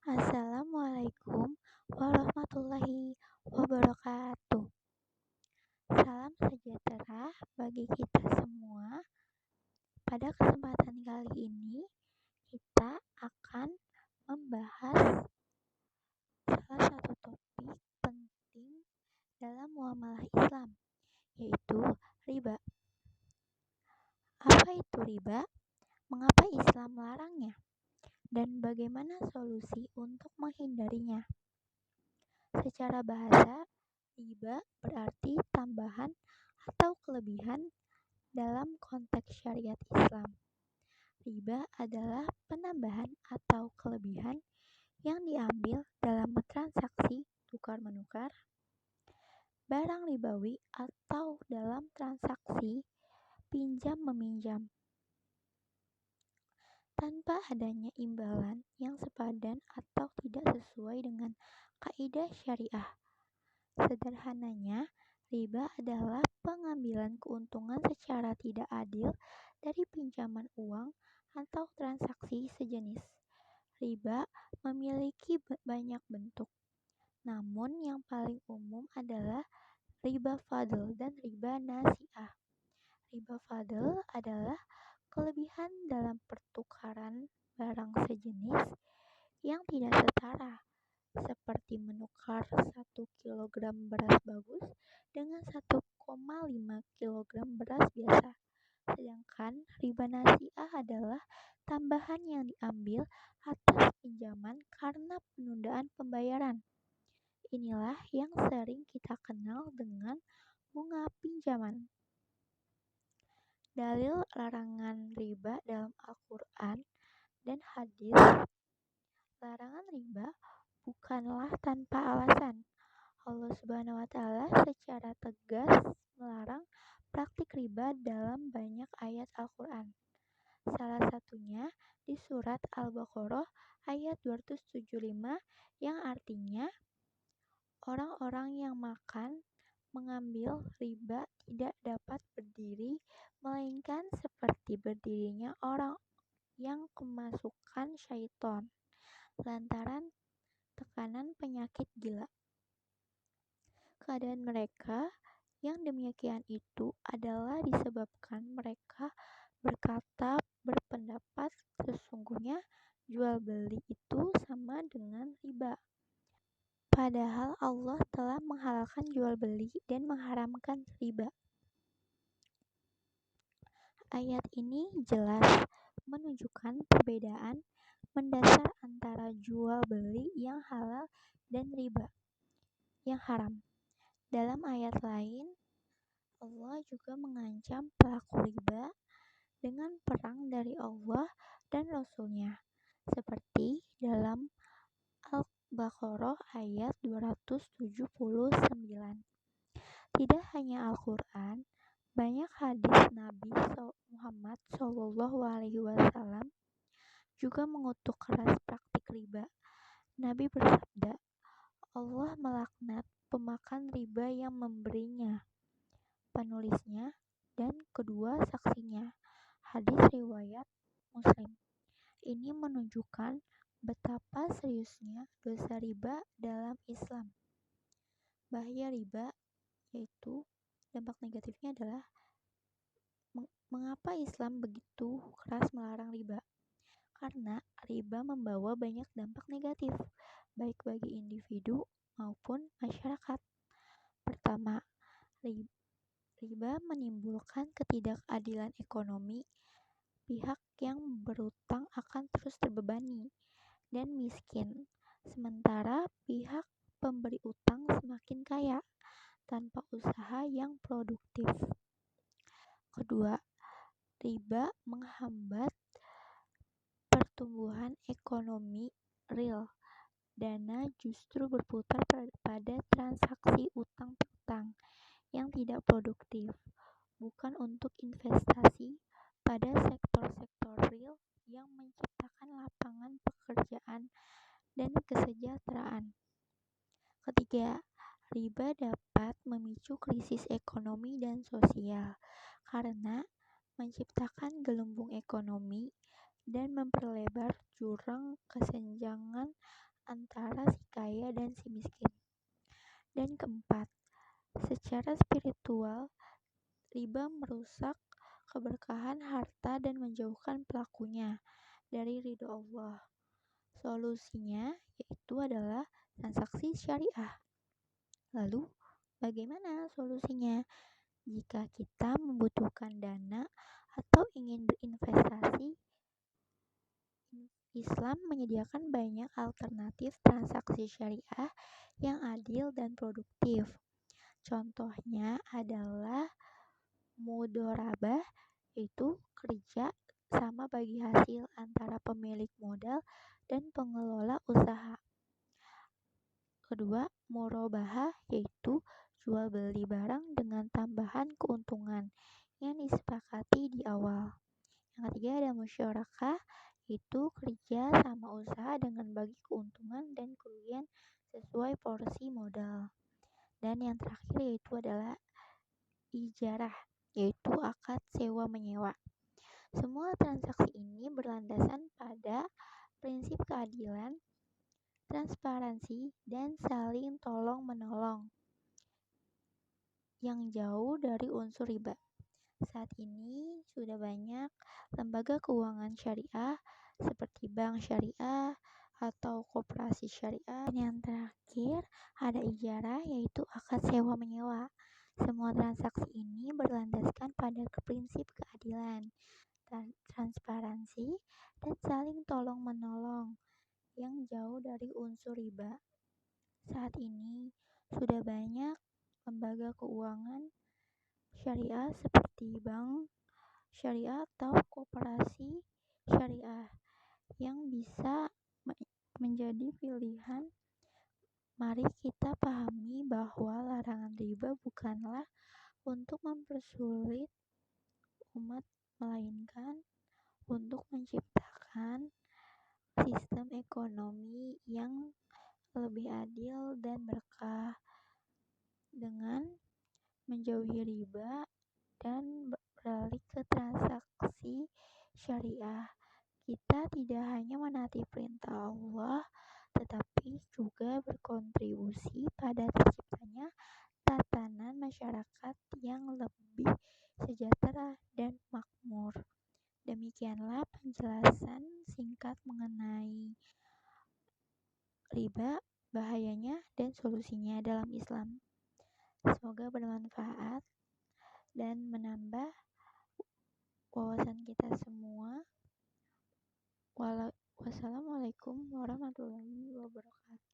Assalamualaikum warahmatullahi wabarakatuh. Salam sejahtera bagi kita semua. Pada kesempatan kali ini, kita akan membahas salah satu topik penting dalam muamalah Islam, yaitu riba. Apa itu riba? Mengapa Islam melarangnya? Dan bagaimana solusi untuk menghindarinya? Secara bahasa, riba berarti tambahan atau kelebihan dalam konteks syariat Islam. Riba adalah penambahan atau kelebihan yang diambil dalam transaksi tukar-menukar, barang ribawi atau dalam transaksi pinjam-meminjam, tanpa adanya imbalan yang sepadan atau tidak sesuai dengan kaidah syariah. Sederhananya, riba adalah pengambilan keuntungan secara tidak adil dari pinjaman uang atau transaksi sejenis. Riba memiliki banyak bentuk, namun yang paling umum adalah riba fadl dan riba nasi'ah. Riba fadl adalah kelebihan dalam pertukaran barang sejenis yang tidak setara, seperti menukar 1 kilogram beras bagus dengan 1,5 kilogram beras biasa. Sedangkan riba nasi'ah adalah tambahan yang diambil atas pinjaman karena penundaan pembayaran. Inilah yang sering kita kenal dengan bunga pinjaman. Dalil larangan riba dalam Al-Quran dan hadis. Larangan riba bukanlah tanpa alasan. Allah Subhanahu wa Ta'ala secara tegas melarang praktik riba dalam banyak ayat Al-Quran. Salah satunya di surat Al-Baqarah ayat 275 yang artinya orang-orang yang mengambil riba tidak dapat berdiri melainkan seperti berdirinya orang yang kemasukan syaitan lantaran tekanan penyakit gila. Keadaan mereka yang demikian itu adalah disebabkan mereka berpendapat sesungguhnya jual beli itu sama dengan riba. Padahal Allah telah menghalalkan jual beli dan mengharamkan riba. Ayat ini jelas menunjukkan perbedaan mendasar antara jual beli yang halal dan riba yang haram. Dalam ayat lain, Allah juga mengancam pelaku riba dengan perang dari Allah dan Rasul-Nya, seperti dalam Al-Baqarah ayat 279. Tidak hanya Al-Quran, banyak hadis Nabi Muhammad SAW juga mengutuk keras praktik riba. Nabi bersabda, Allah melaknat pemakan riba yang memberinya, penulisnya, dan kedua saksinya. Hadis riwayat Muslim. Ini menunjukkan betapa seriusnya dosa riba dalam Islam. Bahaya riba yaitu dampak negatifnya adalah mengapa Islam begitu keras melarang riba? Karena riba membawa banyak dampak negatif, baik bagi individu maupun masyarakat. Pertama, riba menimbulkan ketidakadilan ekonomi. Pihak yang berutang akan terus terbebani dan miskin, sementara pihak pemberi utang semakin kaya tanpa usaha yang produktif. Kedua, riba menghambat pertumbuhan ekonomi real. Dana justru berputar pada transaksi utang piutang yang tidak produktif, bukan untuk investasi pada sektor-sektor real yang menciptakan lapangan pekerjaan dan kesejahteraan. Ketiga, riba dapat memicu krisis ekonomi dan sosial karena menciptakan gelembung ekonomi dan memperlebar jurang kesenjangan antara si kaya dan si miskin. Dan keempat, secara spiritual, riba merusak keberkahan harta dan menjauhkan pelakunya dari ridho Allah. Solusinya yaitu adalah transaksi syariah. Lalu, bagaimana solusinya? Jika kita membutuhkan dana atau ingin berinvestasi, Islam menyediakan banyak alternatif transaksi syariah yang adil dan produktif. Contohnya adalah mudorabah, yaitu kerja sama bagi hasil antara pemilik modal dan pengelola usaha. Kedua, murabahah, yaitu jual beli barang dengan tambahan keuntungan yang disepakati di awal. Yang ketiga ada musyarakah, itu kerja sama usaha dengan bagi keuntungan dan kerugian sesuai porsi modal. Dan yang terakhir yaitu adalah ijarah, yaitu akad sewa menyewa. Semua transaksi ini berlandasan pada prinsip keadilan, transparansi, dan saling tolong menolong yang jauh dari unsur riba. Saat ini sudah banyak lembaga keuangan syariah seperti bank syariah atau koperasi syariah. Dan yang terakhir ada ijarah, yaitu akad sewa menyewa. Semua transaksi ini berlandaskan pada prinsip keadilan, transparansi, dan saling tolong menolong yang jauh dari unsur riba. Saat ini sudah banyak lembaga keuangan syariah seperti bank syariah atau koperasi syariah yang bisa menjadi pilihan. Mari kita pahami bahwa larangan riba bukanlah untuk mempersulit umat, melainkan untuk menciptakan sistem ekonomi yang lebih adil dan berkah dengan menjauhi riba dan beralih ke transaksi syariah. Kita tidak hanya menaati perintah Allah, tetapi juga berkontribusi pada terciptanya tatanan masyarakat yang lebih sejahtera dan makmur. Demikianlah penjelasan singkat mengenai riba, bahayanya, dan solusinya dalam Islam. Semoga bermanfaat dan menambah wawasan kita semua. Wassalamualaikum warahmatullahi wabarakatuh.